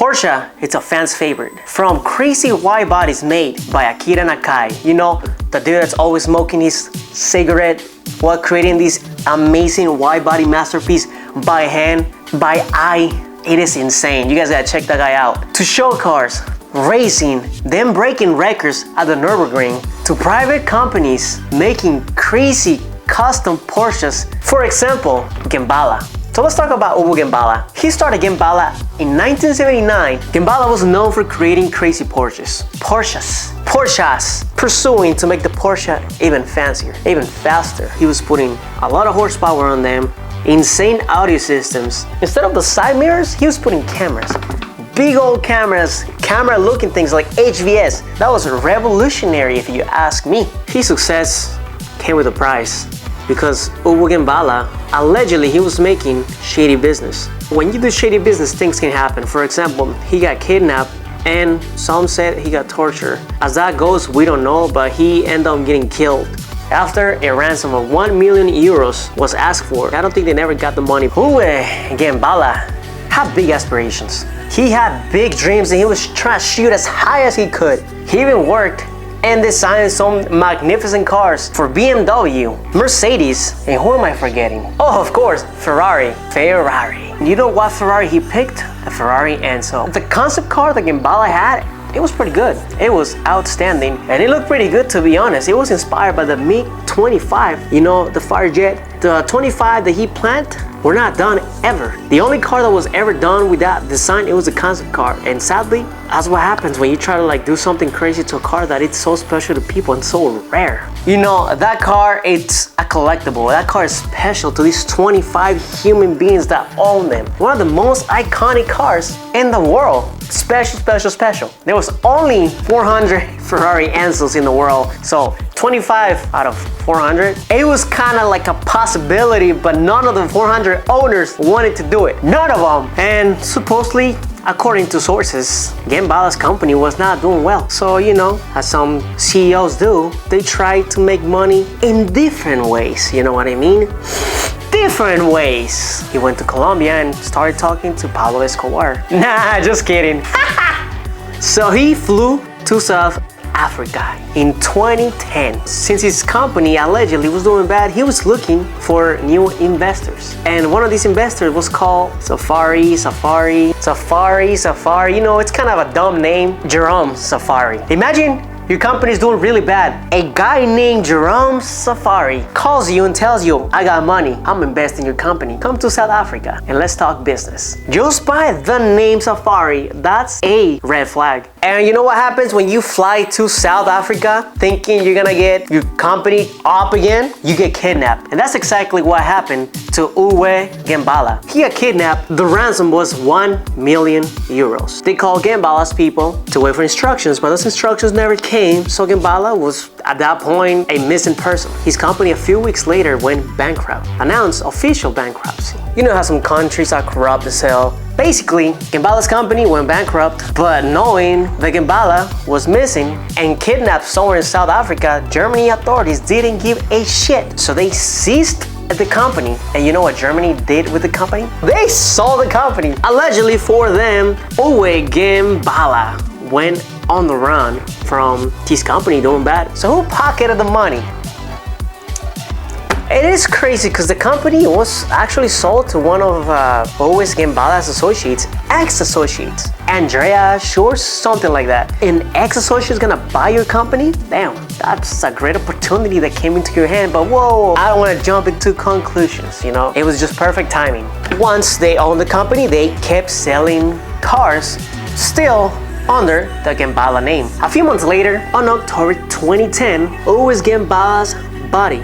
Porsche, it's a fan's favorite. From crazy wide bodies made by Akira Nakai, you know, the dude that's always smoking his cigarette while creating this amazing wide body masterpiece by hand, by eye. It is insane. You guys gotta check that guy out. To show cars, racing, them breaking records at the Nürburgring, to private companies making crazy custom Porsches. For example, Gemballa. So let's talk about Uwe Gemballa. He started Gemballa in 1979. Gemballa was known for creating crazy Porsches, pursuing to make the Porsche even fancier, even faster. He was putting a lot of horsepower on them, insane audio systems. Instead of the side mirrors, he was putting cameras. Big old cameras, camera looking things like HVS. That was revolutionary if you ask me. His success came with a price, because Uwe Gemballa, allegedly he was making shady business. When you do shady business, things can happen. For example, he got kidnapped and some said he got tortured. As that goes, we don't know, but he ended up getting killed. After a ransom of 1 million euros was asked for, I don't think they never got the money. Uwe Gemballa had big aspirations. He had big dreams and he was trying to shoot as high as he could. He even worked and designed some magnificent cars for BMW, Mercedes, and who am I forgetting? Oh, of course, Ferrari. You know what Ferrari he picked? A Ferrari Enzo. The concept car that Gemballa had, it was pretty good. It was outstanding and it looked pretty good, to be honest. It was inspired by the MiG-25, you know, the fighter jet. The 25 that he planned were not done ever. The only car that was ever done with that design, it was a concept car. And sadly, that's what happens when you try to like do something crazy to a car that it's so special to people and so rare. You know, that car, it's a collectible. That car is special to these 25 human beings that own them. One of the most iconic cars in the world. Special. There was only 400 Ferrari Enzos in the world. So 25 out of 400. It was kind of like a possibility, but none of the 400 owners wanted to do it. None of them. And supposedly, according to sources, Gemballa's company was not doing well. So, you know, as some CEOs do, they try to make money in different ways. You know what I mean? Different ways. He went to Colombia and started talking to Pablo Escobar. Nah, just kidding. So he flew to South Africa in 2010. Since his company allegedly was doing bad, he was looking for new investors. And one of these investors was called Safari. You know, it's kind of a dumb name. Jerome Safari. Imagine your company is doing really bad. A guy named Jerome Safari calls you and tells you, I got money, I'm investing in your company. Come to South Africa and let's talk business. Just by the name Safari, that's a red flag. And you know what happens when you fly to South Africa thinking you're gonna get your company up again? You get kidnapped. And that's exactly what happened to Uwe Gemballa. He got kidnapped. The ransom was 1 million euros. They called Gemballa's people to wait for instructions, but those instructions never came. So Gemballa was at that point a missing person. His company a few weeks later went bankrupt, announced official bankruptcy. You know how some countries are corrupt as hell. Basically, Gemballa's company went bankrupt, but knowing that Gemballa was missing and kidnapped somewhere in South Africa, Germany authorities didn't give a shit. So they seized the company. And you know what Germany did with the company? They sold the company. Allegedly for them, Uwe Gemballa went on the run from his company doing bad. So who pocketed the money? It is crazy because the company was actually sold to one of Uwe Gemballa's associates, ex-associates. Andrea Schurz, something like that. An ex-associate is gonna buy your company? Damn, that's a great opportunity that came into your hand, but whoa, I don't wanna jump into conclusions, you know? It was just perfect timing. Once they owned the company, they kept selling cars, still under the Gemballa name. A few months later, on October 2010, Uwe Gemballa's body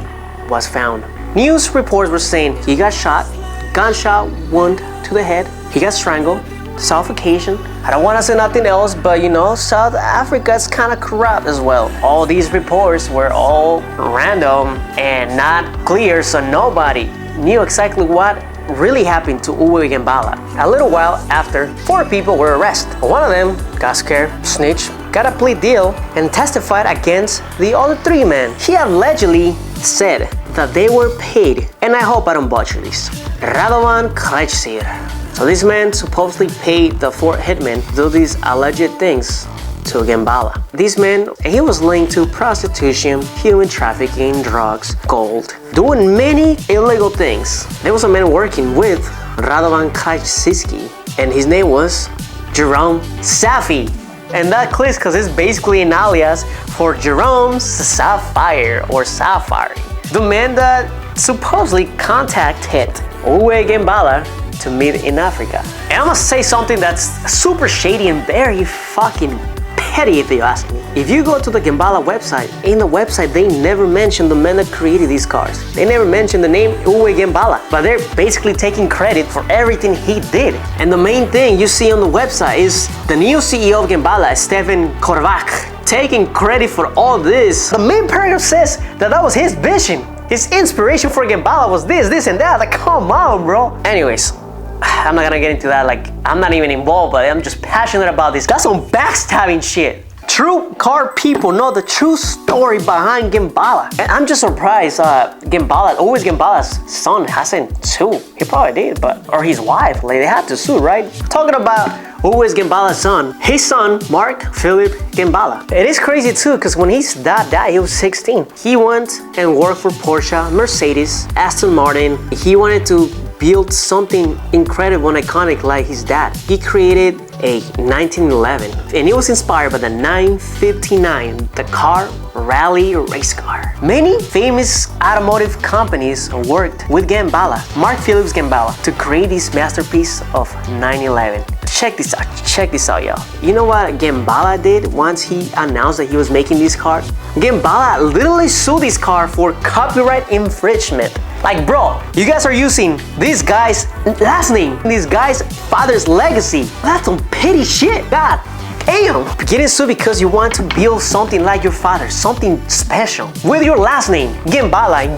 was found. News reports were saying he got shot, gunshot wound to the head, he got strangled, suffocation. I don't want to say nothing else, but you know, South Africa is kind of corrupt as well. All these reports were all random and not clear, so nobody knew exactly what really happened to Uwe Gemballa. A little while after, 4 people were arrested. One of them got scared, snitched, got a plea deal, and testified against the other 3 men. He allegedly said that they were paid, and I hope I don't butcher this, Radovan Krejcir, So this man supposedly paid the four hitmen to do these alleged things to Gemballa. This man, he was linked to prostitution, human trafficking, drugs, gold, doing many illegal things. There was a man working with Radovan Kaczynski, and his name was Jerome Safi. And that clicks because it's basically an alias for Jerome Sapphire or Sapphire, the man that supposedly contacted Uwe Gemballa to meet in Africa. And I must say something that's super shady and very fucking petty if you ask me. If you go to the Gemballa website, in the website they never mention the man that created these cars. They never mention the name Uwe Gemballa, but they're basically taking credit for everything he did. And the main thing you see on the website is the new CEO of Gemballa, Stefan Korvak, taking credit for all this. The main paragraph says that was his vision. His inspiration for Gemballa was this and that. Like, come on, bro. Anyways, I'm not gonna get into that. Like, I'm not even involved, but I'm just passionate about this. That's some backstabbing shit. True car people know the true story behind Gemballa. And I'm just surprised Uwe Gemballa's son hasn't sued. He probably did, or his wife, like they had to sue, right? Talking about Uwe Gemballa's son, his son, Mark Philip Gemballa. It is crazy too, because when his dad died, he was 16. He went and worked for Porsche, Mercedes, Aston Martin. He wanted to build something incredible and iconic like his dad. He created a 1911, and it was inspired by the 959, the car rally race car. Many famous automotive companies worked with Gemballa, Mark Phillips Gemballa, to create this masterpiece of 911. Check this out, y'all. You know what Gemballa did once he announced that he was making this car? Gemballa literally sued this car for copyright infringement. Like, bro, you guys are using this guy's last name, this guy's father's legacy. That's some petty shit. God damn. Getting sued because you want to build something like your father, something special with your last name, Gemballa.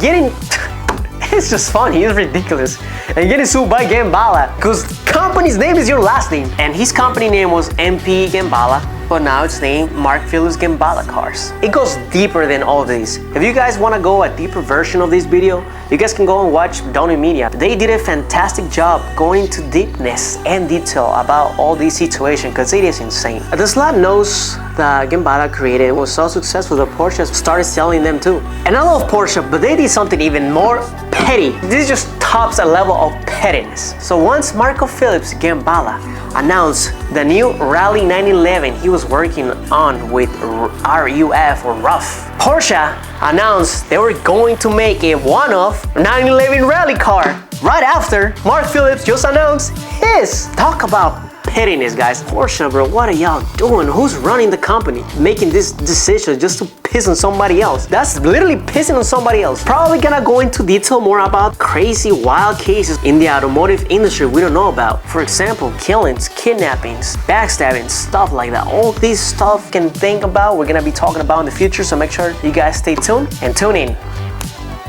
It's just funny, it's ridiculous. And getting sued by Gemballa because company's name is your last name. And his company name was MP Gemballa, but now it's named Mark Phillips Gemballa Cars. It goes deeper than all this. If you guys want to go a deeper version of this video, you guys can go and watch Donny Media. They did a fantastic job going into deepness and detail about all these situations because it is insane. The slot nose that Gemballa created was so successful that Porsche started selling them too. And I love Porsche, but they did something even more petty. This just tops a level of pettiness. So once Marco Phillips Gemballa announced the new Rally 911 he was working on with RUF or RUF, Porsche announced they were going to make a one-off 911 rally car right after Mark Phillips just announced his. Talk about pettiness, guys. Porsche, bro, what are y'all doing? Who's running the company? Making this decision just to piss on somebody else. That's literally pissing on somebody else. Probably gonna go into detail more about crazy, wild cases in the automotive industry we don't know about. For example, killings, kidnappings, backstabbing, stuff like that. All this stuff can think about, we're gonna be talking about in the future, so make sure you guys stay tuned and tune in.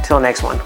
Till next one.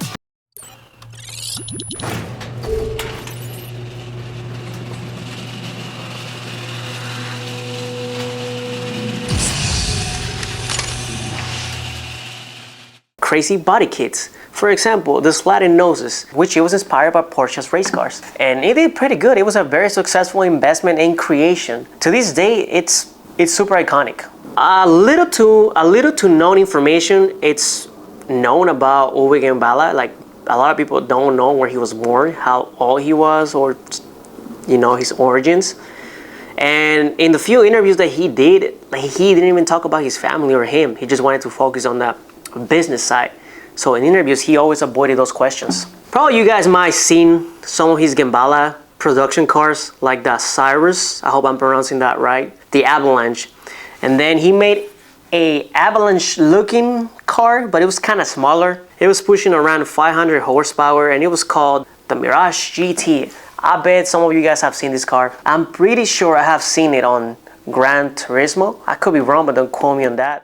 Crazy body kits. For example, the slatted noses, which it was inspired by Porsche's race cars. And it did pretty good. It was a very successful investment in creation. To this day, it's super iconic. A little too known information. It's known about Uwe Gemballa. Like, a lot of people don't know where he was born, how old he was, or his origins. And in the few interviews that he did, he didn't even talk about his family or him. He just wanted to focus on the business side. So in interviews, he always avoided those questions. Probably you guys might have seen some of his Gemballa production cars, like the Cyrus, I hope I'm pronouncing that right, the Avalanche. And then he made a Avalanche looking car, but it was kind of smaller. It was pushing around 500 horsepower, and it was called the Mirage GT. I bet some of you guys have seen this car. I'm pretty sure I have seen it on Gran Turismo. I could be wrong, but don't quote me on that.